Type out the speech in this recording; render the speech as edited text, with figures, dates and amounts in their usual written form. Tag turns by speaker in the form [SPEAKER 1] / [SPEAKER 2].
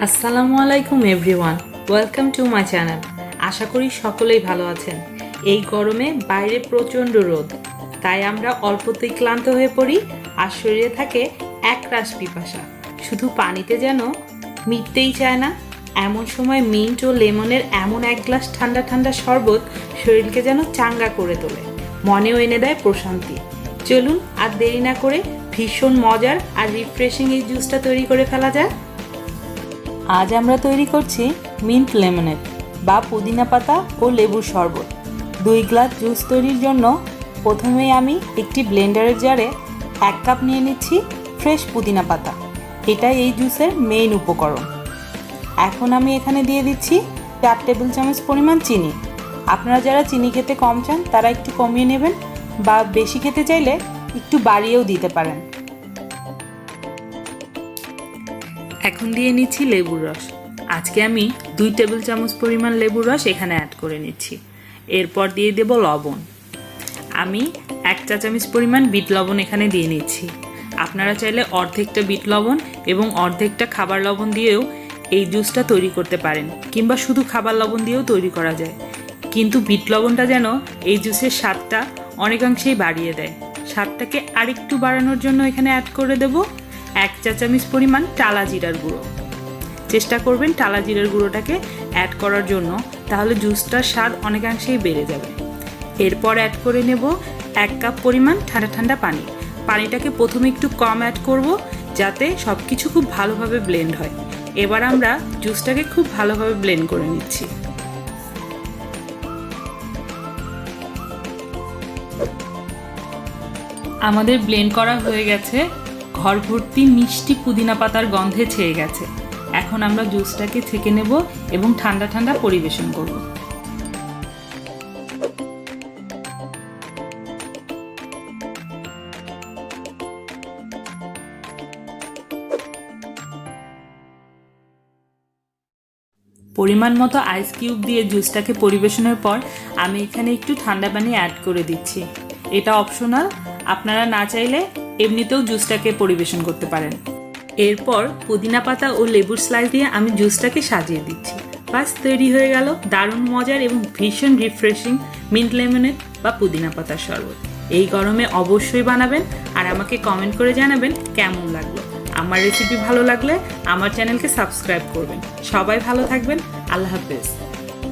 [SPEAKER 1] আসসালামু আলাইকুম everyone, welcome to my channel. আশা করি সকলেই ভালো আছেন। এই গরমে বাইরে প্রচণ্ড রোদ, তাই আমরা অল্পতেই ক্লান্ত হয়ে পড়ি আর শরীরে থাকে একরাশ পিপাসা, শুধু পানিতে যেন মিটতেই চায় না। এমন সময় মিন্ট ও লেমনের এমন এক গ্লাস ঠান্ডা ঠান্ডা শরবত শরীরকে যেন চাঙ্গা করে তোলে, মনেও এনে দেয় প্রশান্তি। চলুন আর দেরি না করে ভীষণ মজার আর রিফ্রেশিং এই জুসটা তৈরি করে ফেলা যায়। আজ আমরা তৈরি করছি মিন্ট লেমনেড বা পুদিনা পাতা ও লেবুর শরবত। 2 গ্লাস জুস তৈরির জন্য প্রথমেই আমি একটি ব্লেন্ডারের জারে 1 কাপ নিয়ে নিচ্ছি ফ্রেশ পুদিনা পাতা। এটাই এই জুসের মেইন উপকরণ। এখন আমি এখানে দিয়ে দিচ্ছি 4 টেবিল চামচ পরিমাণ চিনি। আপনারা যারা চিনি খেতে কম চান তারা একটু কমিয়ে নেবেন, বা বেশি খেতে চাইলে একটু বাড়িয়েও দিতে পারেন। এখন দিয়ে নিচ্ছি লেবুর রস। আজকে আমি 2 টেবিল চামচ পরিমাণ লেবুর রস এখানে অ্যাড করে নিচ্ছি। এরপর দিয়ে দেব লবণ। আমি 1 চা চামচ পরিমাণ বিট লবণ এখানে দিয়ে নিচ্ছি। আপনারা চাইলে অর্ধেকটা বিট লবণ এবং অর্ধেকটা খাবার লবণ দিয়েও এই জুসটা তৈরি করতে পারেন, কিংবা শুধু খাবার লবণ দিয়েও তৈরি করা যায়। কিন্তু বিট লবণটা যেন এই জুসের স্বাদটা অনেকাংশেই বাড়িয়ে দেয়। স্বাদটাকে আরেকটু বাড়ানোর জন্য এখানে অ্যাড করে দেব 1 চা চামচ পরিমাণ টালা জিরার গুঁড়ো। চেষ্টা করবেন টালা জিরার গুঁড়োটাকে অ্যাড করার জন্য, তাহলে জুসটার স্বাদ অনেকাংশেই বেড়ে যাবে। এরপর অ্যাড করে নেব 1 কাপ পরিমাণ ঠান্ডা ঠান্ডা পানি। পানিটাকে প্রথমে একটু কম অ্যাড করব, যাতে সব কিছু খুব ভালোভাবে ব্লেন্ড হয়। এবার আমরা জুসটাকে খুব ভালোভাবে ব্লেন্ড করে নিচ্ছি। আমাদের ব্লেন্ড করা হয়ে গেছে, ঘর ভর্তি মিষ্টি পুদিনা পাতার গন্ধে ছেয়ে গেছে। এখন আমরা জুসটাকে ছেঁকে নেব এবং ঠান্ডা ঠান্ডা পরিবেশন করব। পরিমাণ মতো আইস কিউব দিয়ে জুসটাকে পরিবেশনের পর আমি এখানে একটু ঠান্ডা পানি অ্যাড করে দিচ্ছি। এটা অপশনাল, আপনারা না চাইলে এমনিতেও জুসটাকে পরিবেশন করতে পারেন। এরপর পুদিনা পাতা ও লেবুর স্লাইস দিয়ে আমি জুসটাকে সাজিয়ে দিচ্ছি। বাস, তৈরি হয়ে গেল দারুণ মজার এবং ভীষণ রিফ্রেশিং মিন্ট লেমনেড বা পুদিনা পাতার শরবত। এই গরমে অবশ্যই বানাবেন আর আমাকে কমেন্ট করে জানাবেন কেমন লাগলো। আমার রেসিপি ভালো লাগলে আমার চ্যানেলকে সাবস্ক্রাইব করবেন। সবাই ভালো থাকবেন। আল্লাহ হাফেজ।